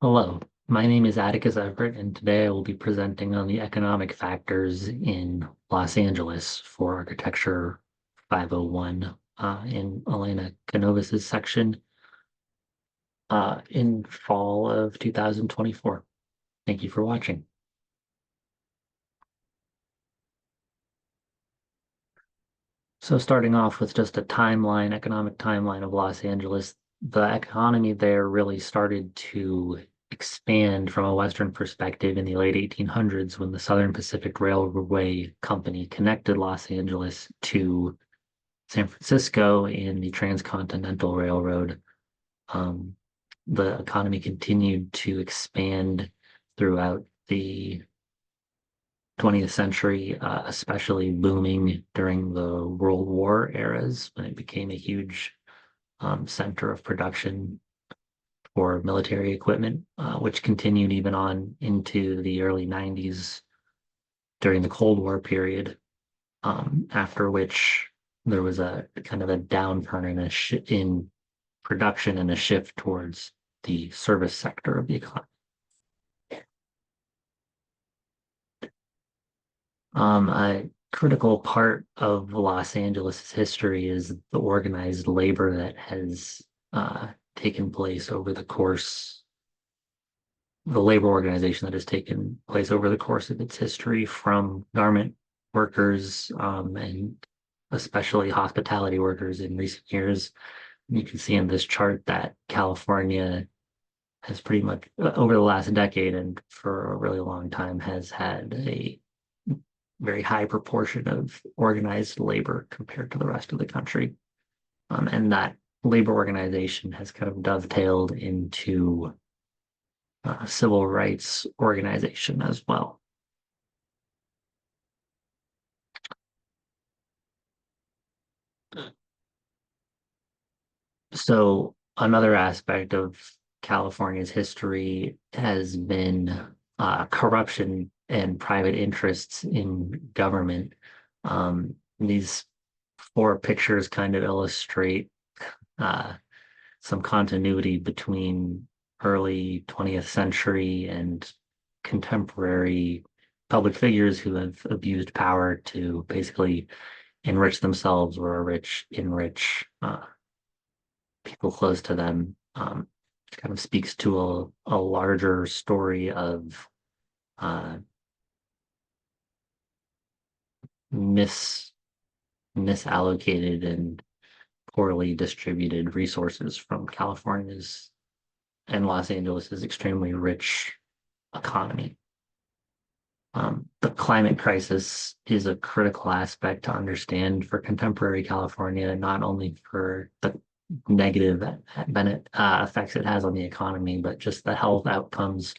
Hello, my name is Atticus Everett, and today I will be presenting on the economic factors in Los Angeles for Architecture 501 in Elena Canovas's section in fall of 2024. Thank you for watching. So starting off with just a timeline, economic timeline of Los Angeles, the economy there really started to expand from a Western perspective in the late 1800s when the Southern Pacific Railway Company connected Los Angeles to San Francisco in the Transcontinental Railroad. Um, the economy continued to expand throughout the 20th century, especially booming during the World War eras when it became a huge center of production for military equipment, which continued even on into the early 90s during the Cold War period, after which there was a kind of a downturn in production and a shift towards the service sector of the economy. A critical part of Los Angeles' history is the organized labor that has taken place over the course, the labor organization that has taken place over the course of its history, from garment workers and especially hospitality workers in recent years. You can see in this chart that California has pretty much, over the last decade and for a really long time, has had a very high proportion of organized labor compared to the rest of the country. And that labor organization has kind of dovetailed into civil rights organization as well. So another aspect of California's history has been corruption and private interests in government. These four pictures kind of illustrate uh, some continuity between early 20th century and contemporary public figures who have abused power to basically enrich themselves or enrich people close to them. Kind of speaks to a larger story of uh, mis misallocated and poorly distributed resources from California's and Los Angeles's extremely rich economy. The climate crisis is a critical aspect to understand for contemporary California, not only for the negative effects it has on the economy, but just the health outcomes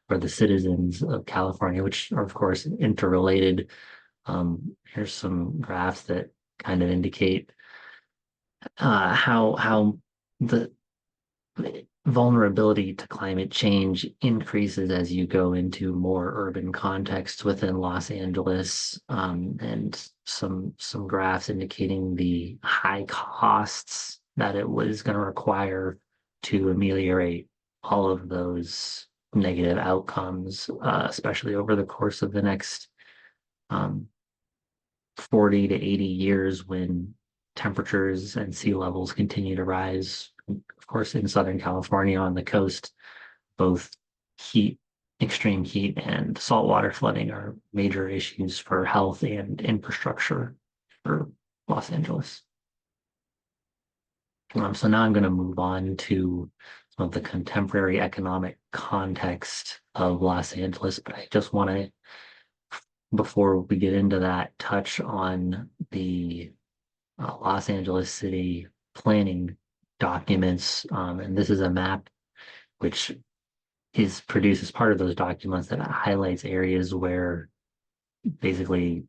for the citizens of California, which are, of course, interrelated. Here's some graphs that kind of indicate how the vulnerability to climate change increases as you go into more urban contexts within Los Angeles, and some graphs indicating the high costs that it was going to require to ameliorate all of those negative outcomes, especially over the course of the next um, 40 to 80 years when temperatures and sea levels continue to rise. Of course, in Southern California on the coast, both heat, extreme heat, and saltwater flooding are major issues for health and infrastructure for Los Angeles. So now I'm going to move on to some of the contemporary economic context of Los Angeles, but I just want to, before we get into that, touch on the Los Angeles City planning documents. And this is a map which is produced as part of those documents that highlights areas where basically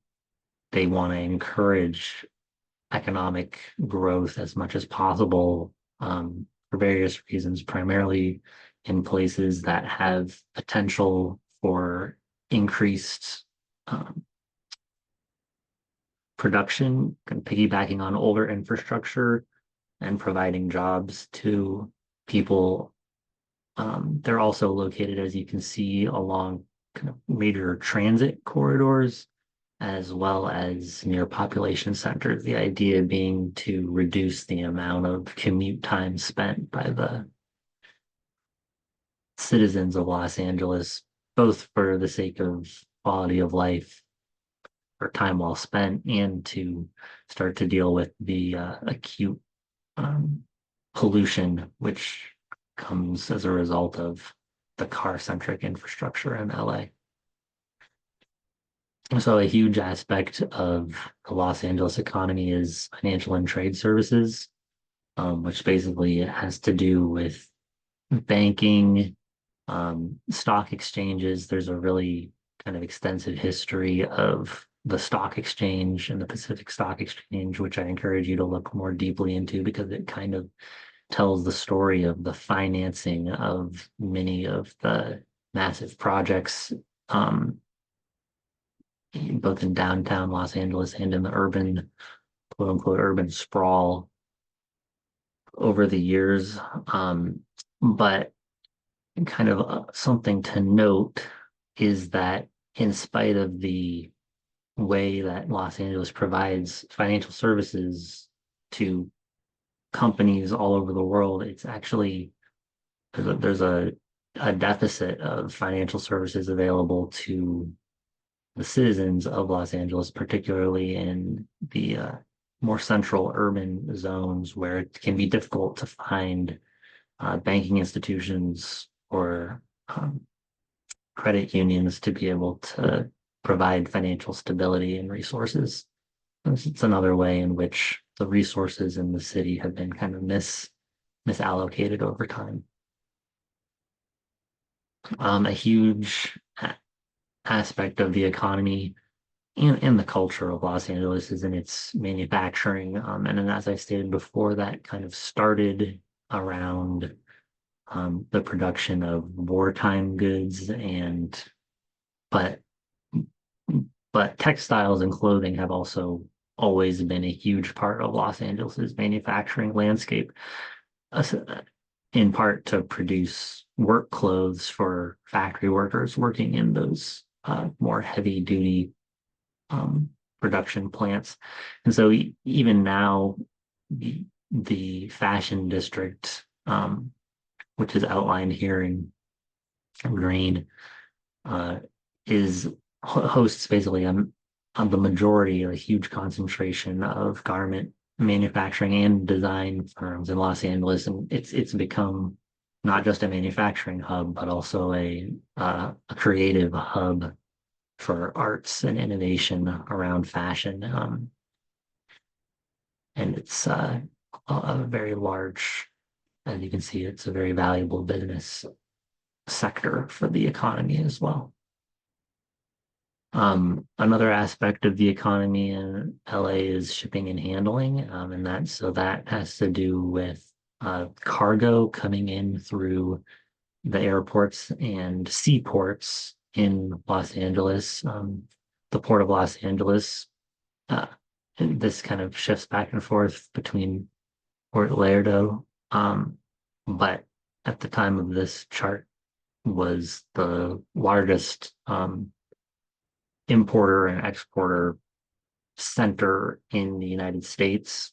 they want to encourage economic growth as much as possible, for various reasons, primarily in places that have potential for increased um, production, kind of piggybacking on older infrastructure and providing jobs to people They're also located, as you can see, along kind of major transit corridors as well as near population centers. The idea being to reduce the amount of commute time spent by the citizens of Los Angeles, both for the sake of quality of life or time well spent, and to start to deal with the acute um, pollution, which comes as a result of the car-centric infrastructure in LA. So a huge aspect of the Los Angeles economy is financial and trade services, which basically has to do with banking, stock exchanges. There's a really kind of extensive history of the stock exchange and the Pacific Stock Exchange, which I encourage you to look more deeply into because it kind of tells the story of the financing of many of the massive projects, um, both in downtown Los Angeles and in the urban, quote unquote, urban sprawl over the years. But kind of something to note is that in spite of the way that Los Angeles provides financial services to companies all over the world, it's actually there's a deficit of financial services available to the citizens of Los Angeles, particularly in the more central urban zones where it can be difficult to find banking institutions or credit unions to be able to provide financial stability and resources. It's another way in which the resources in the city have been kind of misallocated over time. A huge aspect of the economy and the culture of Los Angeles is in its manufacturing. And then, as I stated before, that kind of started around the production of wartime goods and but but textiles and clothing have also always been a huge part of Los Angeles's manufacturing landscape, in part to produce work clothes for factory workers working in those more heavy duty production plants. And so even now, the fashion district, which is outlined here in green, uh, is hosts basically on the majority, a huge concentration of garment manufacturing and design firms in Los Angeles, and it's become not just a manufacturing hub, but also a creative hub for arts and innovation around fashion. And it's a very large, as you can see, it's a very valuable business sector for the economy as well. Another aspect of the economy in LA is shipping and handling, and that has to do with cargo coming in through the airports and seaports in Los Angeles. The Port of Los Angeles, uh, this kind of shifts back and forth between Fort Lauderdale, but at the time of this chart was the largest importer and exporter center in the United States.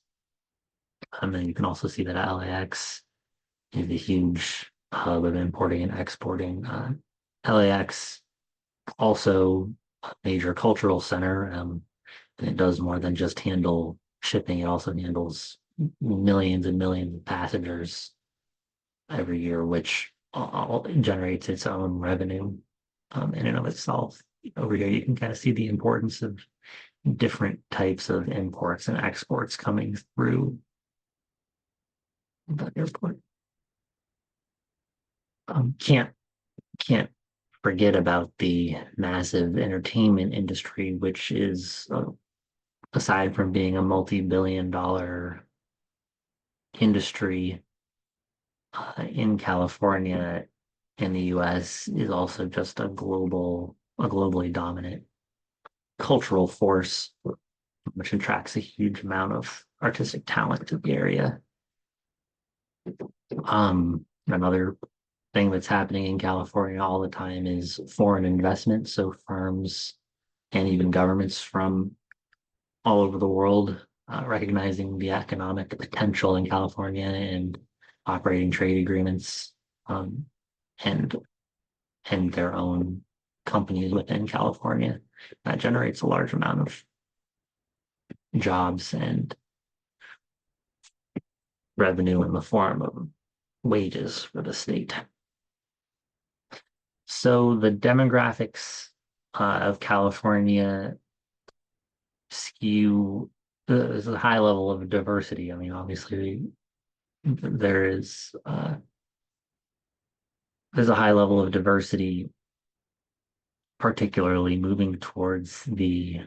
And you can also see that LAX is a huge hub of importing and exporting. LAX also a major cultural center, and it does more than just handle shipping. It also handles millions and millions of passengers every year, which generates its own revenue in and of itself. Over here, you can kind of see the importance of different types of imports and exports coming through the airport. Can't forget about the massive entertainment industry, which is aside from being a multi-billion-dollar industry in California and the US, is also just a globally dominant cultural force, which attracts a huge amount of artistic talent to the area. Another thing that's happening in California all the time is foreign investment. So firms and even governments from all over the world recognizing the economic potential in California and operating trade agreements um, and and their own companies within California. That generates a large amount of jobs and revenue in the form of wages for the state. So the demographics of California skew, there's a high level of diversity. I mean, obviously, there is there's a high level of diversity, particularly moving towards the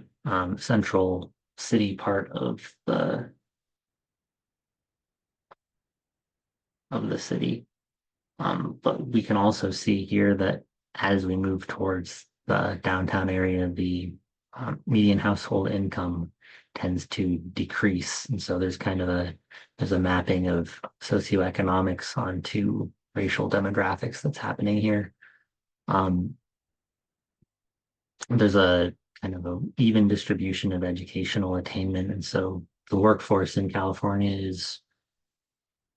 central city part of the city. But we can also see here that as we move towards the downtown area, the median household income tends to decrease. And so there's a mapping of socioeconomics onto racial demographics that's happening here. Um, there's a kind of a even distribution of educational attainment. And so the workforce in California is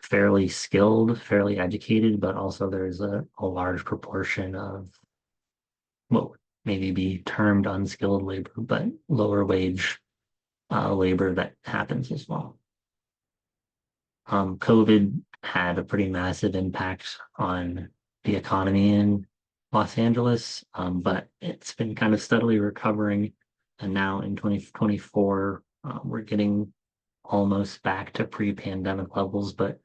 fairly skilled, fairly educated, but also there's a large proportion of what would maybe be termed unskilled labor, but lower wage labor that happens as well. COVID had a pretty massive impact on the economy in Los Angeles, but it's been kind of steadily recovering. And now in 2024, we're getting almost back to pre-pandemic levels. But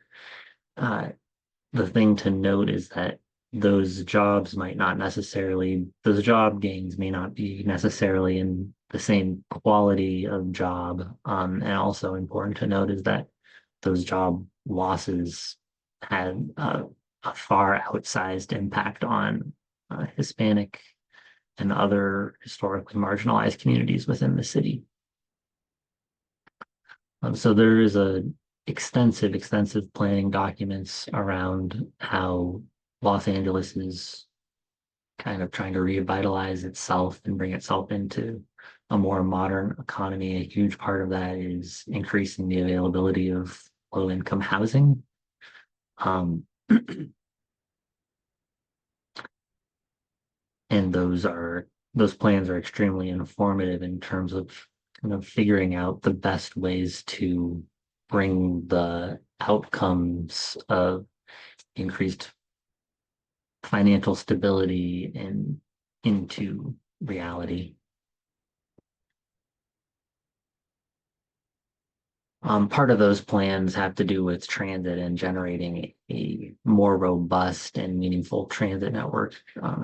uh, the thing to note is that those job gains may not be necessarily in the same quality of job. And also important to note is that those job losses had a far outsized impact on Hispanic and other historically marginalized communities within the city. So there is a extensive planning documents around how Los Angeles is kind of trying to revitalize itself and bring itself into a more modern economy. A huge part of that is increasing the availability of low income housing. Um, and those plans are extremely informative in terms of kind of figuring out the best ways to bring the outcomes of increased financial stability and into reality. Part of those plans have to do with transit and generating a more robust and meaningful transit network.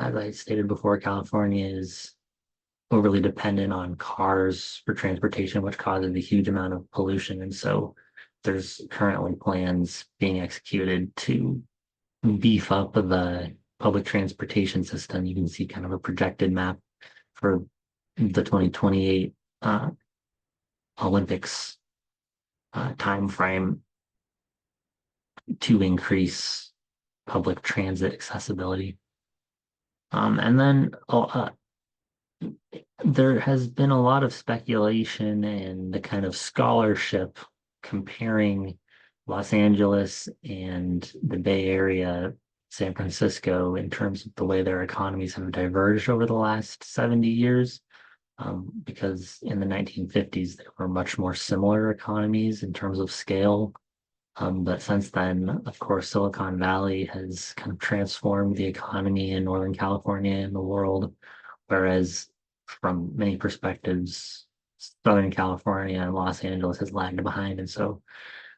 As I stated before, California is overly dependent on cars for transportation, which causes a huge amount of pollution. And so there's currently plans being executed to beef up the public transportation system. You can see kind of a projected map for the 2028 Olympics time frame to increase public transit accessibility. And then there has been a lot of speculation and the kind of scholarship comparing Los Angeles and the Bay Area, San Francisco, in terms of the way their economies have diverged over the last 70 years. Because in the 1950s, they were much more similar economies in terms of scale. But since then, of course, Silicon Valley has kind of transformed the economy in Northern California and the world, whereas from many perspectives, Southern California and Los Angeles has lagged behind. And so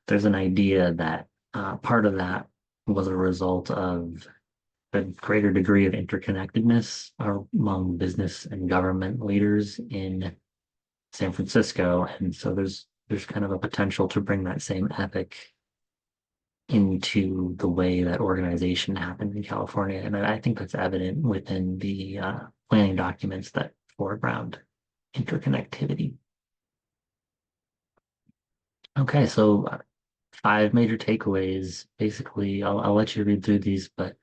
there's an idea that part of that was a result of a greater degree of interconnectedness among business and government leaders in San Francisco. And so there's kind of a potential to bring that same ethic into the way that organization happened in California. And I think that's evident within the planning documents that foreground interconnectivity. Okay, so 5 major takeaways. Basically, I'll let you read through these, but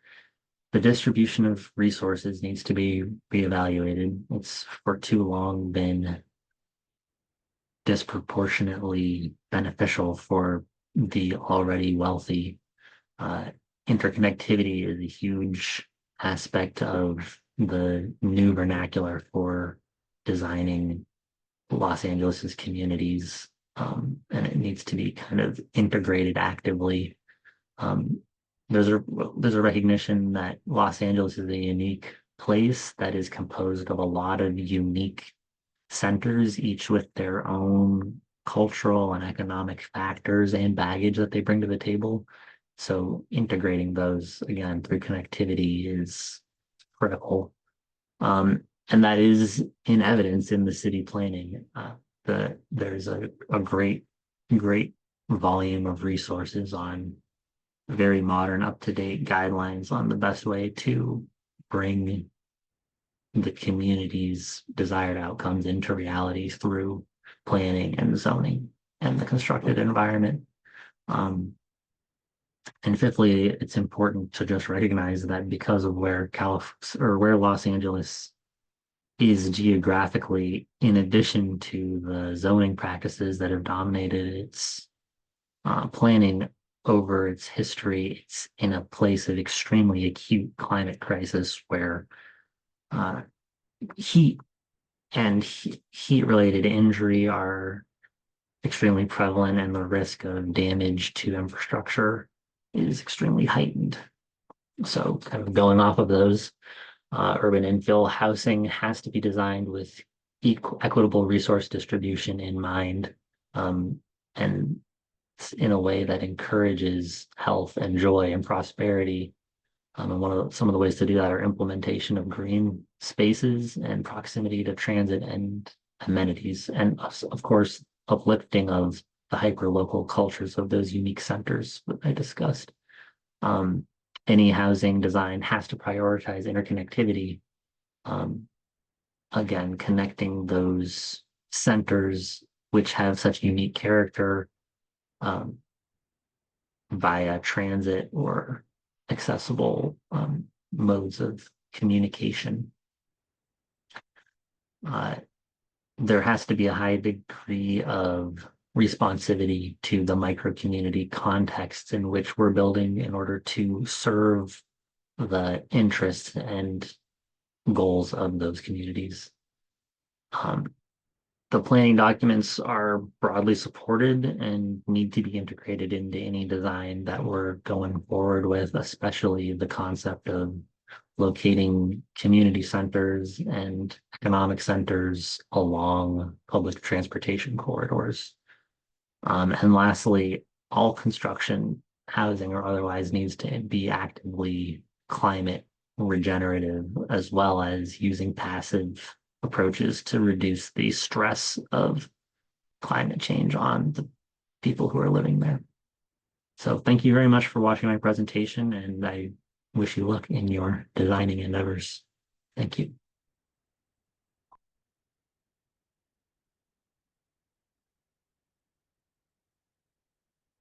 the distribution of resources needs to be reevaluated. It's for too long been disproportionately beneficial for the already wealthy. Uh, Interconnectivity is a huge aspect of the new vernacular for designing Los Angeles's communities, and it needs to be kind of integrated actively. Um, there's a recognition that Los Angeles is a unique place that is composed of a lot of unique centers, each with their own cultural and economic factors and baggage that they bring to the table. So integrating those again through connectivity is critical. And that is in evidence in the city planning. There's a great volume of resources on very modern, up-to-date guidelines on the best way to bring the community's desired outcomes into reality through planning and zoning and the constructed environment. Um, and fifthly, it's important to just recognize that because of where Los Angeles is geographically, in addition to the zoning practices that have dominated its planning over its history, it's in a place of extremely acute climate crisis where uh, heat and heat related injury are extremely prevalent, and the risk of damage to infrastructure is extremely heightened. So, kind of going off of those, urban infill housing has to be designed with equitable resource distribution in mind, and in a way that encourages health and joy and prosperity. And some of the ways to do that are implementation of green spaces and proximity to transit and amenities, and of course, uplifting of the hyper-local cultures of those unique centers that I discussed. Um, any housing design has to prioritize interconnectivity. Um, Again, connecting those centers which have such unique character um, via transit or accessible modes of communication. Uh, there has to be a high degree of responsivity to the micro community contexts in which we're building in order to serve the interests and goals of those communities. Um, the planning documents are broadly supported and need to be integrated into any design that we're going forward with, especially the concept of locating community centers and economic centers along public transportation corridors. And lastly, all construction, housing or otherwise, needs to be actively climate regenerative, as well as using passive approaches to reduce the stress of climate change on the people who are living there. So thank you very much for watching my presentation, and I wish you luck in your designing endeavors. Thank you.